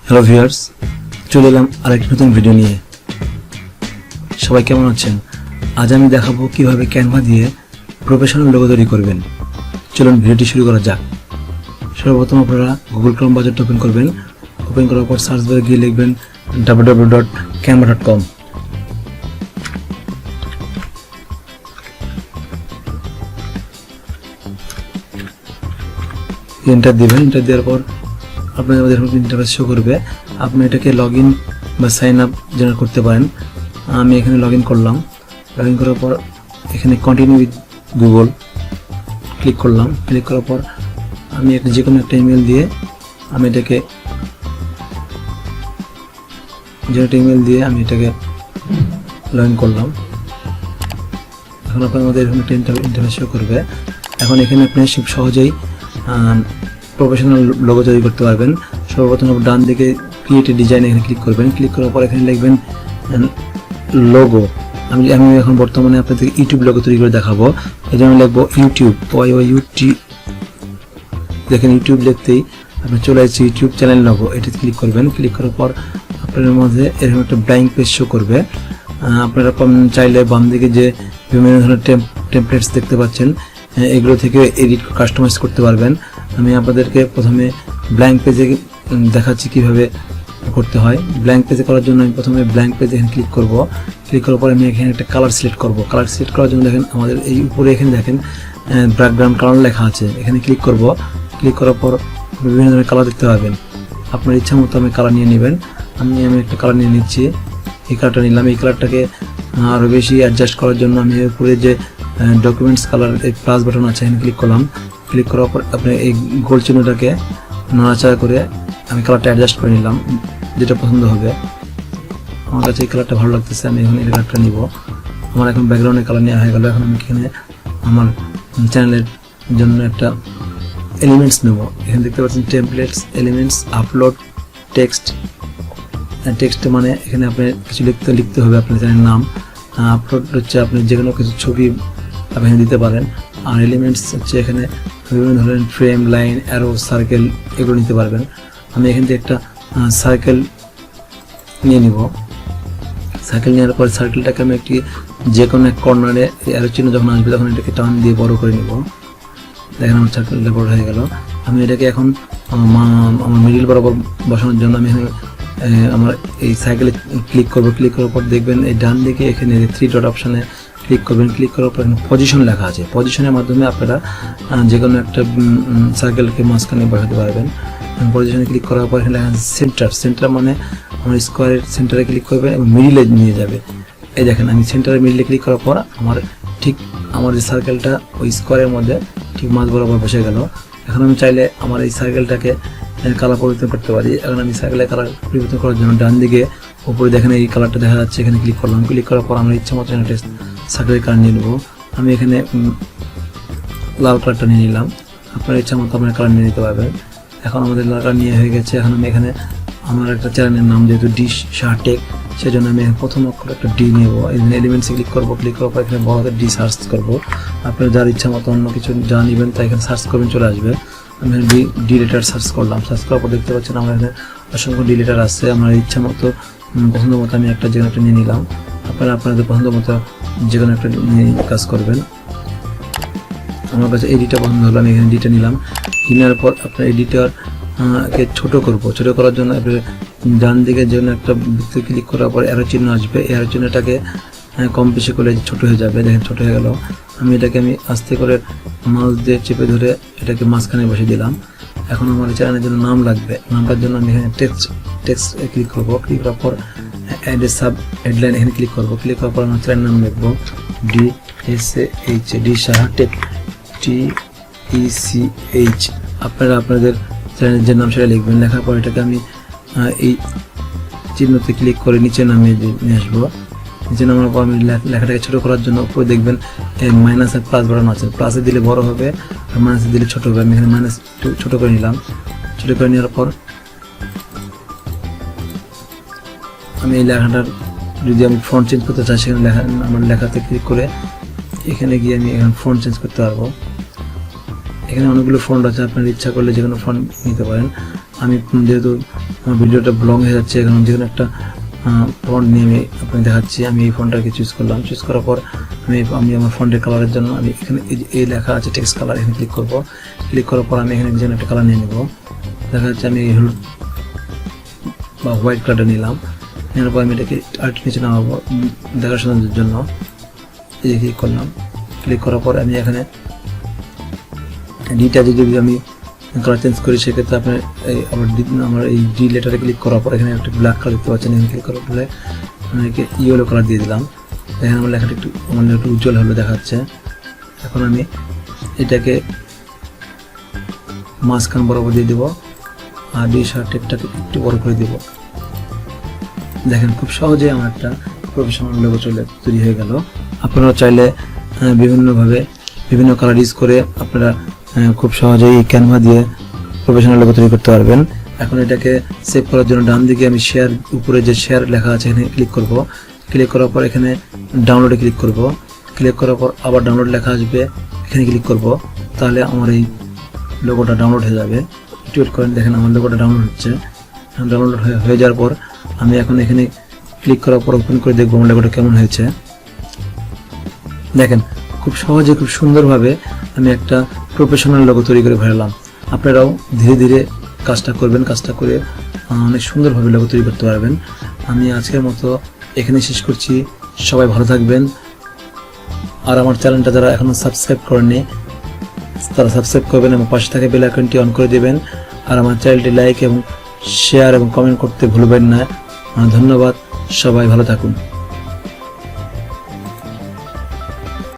Hello viewers, চলে এলাম আরেকটি নতুন ভিডিও নিয়ে। সবাই কেমন আছেন? আজ আমি দেখাবো কিভাবে ক্যানভা দিয়ে প্রফেশনাল লোগো তৈরি করবেন। চলুন ভিডিওটি শুরু করা যাক। সর্বপ্রথম আপনারা গুগল ক্রোম ব্রাউজারটা ওপেন করবেন। ওপেন করার পর সার্চ বারে গিয়ে লিখবেন www.canva.com। এন্টার দিবেন। এন্টার দেওয়ার পর আপনাদের মধ্যে এরকম ইন্টারফেস শো করবে। আপনি এটাকে লগইন বা সাইন আপ জেনারেট করতে পারেন। আমি এখানে লগইন করলাম। লগইন করার পর এখানে কন্টিনিউ উইথ গুগল ক্লিক করলাম। ক্লিক করার পর আমি একটা যে কোনো একটা ইমেল দিয়ে আমি এটাকে লগইন করলাম। এখন আপনার মধ্যে এরকম একটা ইন্টারফেস শো করবে। এখন এখানে আপনি খুব সহজেই প্রফেশনাল লোগো তৈরি করতে পারবেন। সর্বপ্রথম ডান দিকে ক্রিয়েট ডিজাইন এখানে ক্লিক করবেন। ক্লিক করার পর এখানে লিখবেন লোগো। আমি এখন বর্তমানে আপনাদের ইউটিউব লোগো তৈরি করে দেখাবো। এই জন্য লিখবো ইউটিউব, YOUT। দেখেন ইউটিউব লিখতেই আপনি চলে আসছে ইউটিউব চ্যানেল লোগো। এটাতে ক্লিক করবেন। ক্লিক করার পর আপনাদের মধ্যে এরকম একটা ব্ল্যাঙ্ক পেজ শো করবে। আপনারা চাইলে বাম দিকে যে বিভিন্ন ধরনের টেমপ্লেটস দেখতে পাচ্ছেন, এগুলো থেকে এডিট কাস্টমাইজ করতে পারবেন। আমি আপনাদেরকে প্রথমে ব্ল্যাঙ্ক পেজে দেখাচ্ছি কিভাবে করতে হয়। ব্ল্যাঙ্ক পেজে করার জন্য আমি প্রথমে ব্ল্যাঙ্ক পেজে এখানে ক্লিক করব। ক্লিক করার পর আমি এখানে একটা কালার সিলেক্ট করব। কালার সিলেক্ট করার জন্য দেখেন আমাদের এই উপরে এখানে দেখেন ব্যাকগ্রাউন্ড কালার লেখা আছে। এখানে ক্লিক করব। ক্লিক করার পর বিভিন্ন ধরনের কালার দেখতে পাবেন। আপনার ইচ্ছা মতো আমি কালার নিয়ে নেবেন। আমি একটা কালার নিয়ে নিচ্ছি। এই কালারটা নিলাম। এই কালারটাকে আরও বেশি অ্যাডজাস্ট করার জন্য আমি উপরে যে ডকুমেন্টস কালার এই প্লাস বাটন আছে এখানে ক্লিক করলাম। ক্লিক করার পর আপনি এই গোল চিহ্নটাকে নাড়াচাড়া করে আমি কালারটা অ্যাডজাস্ট করে নিলাম, যেটা পছন্দ হবে। আমার কাছে এই কালারটা ভালো লাগতেছে, আমি এখন এই কালারটা নিব। আমার এখন ব্যাকগ্রাউন্ডের কালার নেওয়া হয়ে গেল। এখন আমি এখানে আমার চ্যানেলের জন্য একটা এলিমেন্টস নেব। এখানে দেখতে পাচ্ছেন templates, elements, upload, text. Text মানে এখানে আপনি কিছু লিখতে হবে আপনার চ্যানেলের নাম। আপলোড হচ্ছে আপনি যে কোনো কিছু ছবি আপনি দিতে পারেন। আর এলিমেন্টস হচ্ছে এখানে বিভিন্ন ধরনের ফ্রেম, লাইন, অ্যারো, সার্কেল এগুলো নিতে পারবেন। আমি এখান থেকে একটা সার্কেল নিয়ে নিব। সার্কেল নেওয়ার পর সার্কেলটাকে আমি একটি যে কোনো এক কর্নারে অ্যারো চিহ্ন যখন আসবে তখন এটাকে টান দিয়ে বড় করে নিব। দেখেন আমার সার্কেলটা বড় হয়ে গেল। আমি এটাকে এখন আমার মিডিল বরাবর বসানোর জন্য আমি এখানে আমার এই সাইকেলে ক্লিক করব। ক্লিক করার পর দেখবেন এই ডান দিকে এখানে 3 ডট অপশানে ক্লিক করবেন। ক্লিক করার পর এখানে পজিশন লেখা আছে। পজিশনের মাধ্যমে আপনারা যে কোনো একটা সার্কেলকে মাঝখানে বসাতে পারবেন। পজিশনে ক্লিক করার পর এখানে লেখা আছে সেন্টার মানে আমার স্কোয়ারের সেন্টারে ক্লিক করবেন এবং মিডিলে নিয়ে যাবে। এই দেখেন আমি সেন্টারে মিডিলে ক্লিক করার পর আমার যে সার্কেলটা ওই স্কোয়ারের মধ্যে ঠিক মাঝ বরাবর বসে গেল। এখন আমি চাইলে আমার এই সার্কেলটাকে কালার পরিবর্তন করতে পারি। এখন আমি সার্কেলের কালার পরিবর্তন করার জন্য ডান দিকে উপরে দেখেন এই কালারটা দেখা যাচ্ছে, এখানে ক্লিক করলাম। ক্লিক করার পর আমরা ইচ্ছা মতো একটা সার্কেলের কালার নিয়ে নেবো। আমি এখানে লাল কালারটা নিয়ে নিলাম। আপনার ইচ্ছা মতো আপনার কালার নিয়ে নিতে পারবেন। এখন আমাদের লাল কালার নিয়ে হয়ে গেছে। এখন আমি এখানে আমার একটা চ্যানেলের নাম যেহেতু Dsaha Tech, সেজন্য আমি প্রথম অক্ষর একটা ডি নেব। এখানে এলিমেন্টসে ক্লিক করবো। ক্লিক করার পর এখানে বড় ডি সার্চ করবো। আপনার যার ইচ্ছা মতো অন্য কিছু যা নেবেন তাই এখানে সার্চ করবেন, চলে আসবে। আমি ডি লেটার সার্চ করলাম। সার্চ করার পর দেখতে পাচ্ছেন আমার এখানে অসংখ্য ডি লেটার আছে। আমার ইচ্ছা মতো পছন্দ মতো আমি একটা যে কোনো একটা নিয়ে নিলাম। আপনারা আপনাদের পছন্দ মতো যে কোনো একটা নিয়ে কাজ করবেন। আমার কাছে এই ডিটা পছন্দ হলো, আমি এখানে ডিটা নিলাম। নেওয়ার পর আপনার এডিটরকে ছোট করব। ছোট করার জন্য আপনার ডান দিকে যে কোনো একটা বৃত্তে ক্লিক করার পর অ্যারো চিহ্ন আসবে। এই অ্যারো চিহ্নটাকে কম বেশি করলে ছোট হয়ে যাবে। দেখেন ছোট হয়ে গেল। আমি এটাকে আস্তে করে মাউস দিয়ে চেপে ধরে এটাকে মাঝখানে বসে দিলাম। এখন আমার চ্যানেলের জন্য নাম লাগবে। নামটার জন্য আমি এখানে টেক্সট ক্লিক করব। ক্লিক করার পর অ্যাড এ সাব হেডলাইন এখানে ক্লিক করব। ক্লিক করার পর আমার চ্যানেল নাম লিখবো Dsaha Tech, TECH। আপনারা আপনাদের চ্যানেলের যে নাম সেটা লিখবেন। লেখার পর এটাকে আমি এই চিহ্নতে ক্লিক করে নিচে নামিয়ে নিয়ে আসবো। নিচে নামার পর আমি লেখাটাকে ছোটো করার জন্য উপরে দেখবেন মাইনাস আর প্লাস বাটন আছে। প্লাসে দিলে বড় হবে আর মাইনাসে দিলে ছোটো হবে। আমি এখানে মাইনাস ছোটো করে নিলাম। ছোটো করে নেওয়ার পর আমি এই লেখাটার যদি আমি ফন্ট চেঞ্জ করতে চাই সেখানে আমার লেখাতে ক্লিক করে এখানে গিয়ে আমি এখানে ফন্ট চেঞ্জ করতে পারবো। এখানে অনেকগুলো ফন্ট আছে, আপনার ইচ্ছা করলে যে কোনো ফন্ট নিতে পারেন। আমি যেহেতু আমার ভিডিওটা লং হয়ে যাচ্ছে, এখন যে কোনো একটা ফন্ট নিয়ে আমি আপনাকে দেখাচ্ছি। আমি এই ফন্টটাকে চুজ করলাম, চুজ করার পর আমি আমার ফন্টের কালারের জন্য আমি এখানে এই লেখা আছে টেক্সট কালার, এখানে ক্লিক করব। ক্লিক করার পর আমি এখানে যে একটা কালার নিয়ে নেব। দেখা যাচ্ছে আমি হলুদ বা হোয়াইট কালারটা নিলাম। নেওয়ার পর আমি এটাকে আরেকটু নিচে নামাবো দেখাশোনার জন্য। এই যে ক্লিক করলাম। ক্লিক করার পর আমি এখানে ডিটা যদি আমি কালার চেঞ্জ করি সেক্ষেত্রে আপনার আমার এই ডি লেটারে ক্লিক করার পর এখানে একটা ব্ল্যাক কালার দেখতে পাচ্ছেন। এখানে ক্লিক করার পরে আমি ইয়েলো কালার দিয়ে দিলাম। এখানে আমার লেখাটা একটু উজ্জ্বল হলে দেখাচ্ছে। এখন আমি এটাকে মাঝখান বরাবর দিয়ে দেবো আর ডি শার্টেরটাকে একটু বড় করে দেব। দেখেন খুব সহজে আমার একটা প্রফেশনাল লোগো তৈরি হয়ে গেল। আপনারা চাইলে বিভিন্নভাবে বিভিন্ন কালার ইউজ করে আপনারা খুব সহজেই ক্যানভা দিয়ে প্রফেশনাল লোগো তৈরি করতে পারবেন। এখন এটাকে সেভ করার জন্য ডান দিকে আমি শেয়ার, উপরে যে শেয়ার লেখা আছে এখানে ক্লিক করব। ক্লিক করার পর এখানে ডাউনলোডে ক্লিক করব। ক্লিক করার পর আবার ডাউনলোড লেখা আসবে, এখানে ক্লিক করব। তাহলে আমার এই লোগোটা ডাউনলোড হয়ে যাবে। একটু ওয়েট করেন, দেখেন আমার লোগোটা ডাউনলোড হচ্ছে। ডাউনলোড হয়ে যাওয়ার পর আমি এখন এখানে ক্লিক করার পর ওপেন করে দেখবো আমার লোগোটা কেমন হয়েছে। দেখেন খুব সহজে খুব সুন্দরভাবে আমি একটা প্রফেশনাল লোগো তৈরি করে ফেললাম। আপনারাও ধীরে ধীরে কাজটা করবেন, কাজটা করে অনেক সুন্দরভাবে লোগো তৈরি করতে পারবেন। আমি আজকের মতো এখানে শেষ করছি। সবাই ভালো থাকবেন। আর আমার চ্যানেলটা যারা এখনো সাবস্ক্রাইব করেননি তারা সাবস্ক্রাইব করবেন এবং পাশে থাকা বেল আইকনটি অন করে দেবেন। আর আমার চ্যানেলটি লাইক এবং শেয়ার এবং কমেন্ট করতে ভুলবেন না। ধন্যবাদ, সবাই ভালো থাকুন।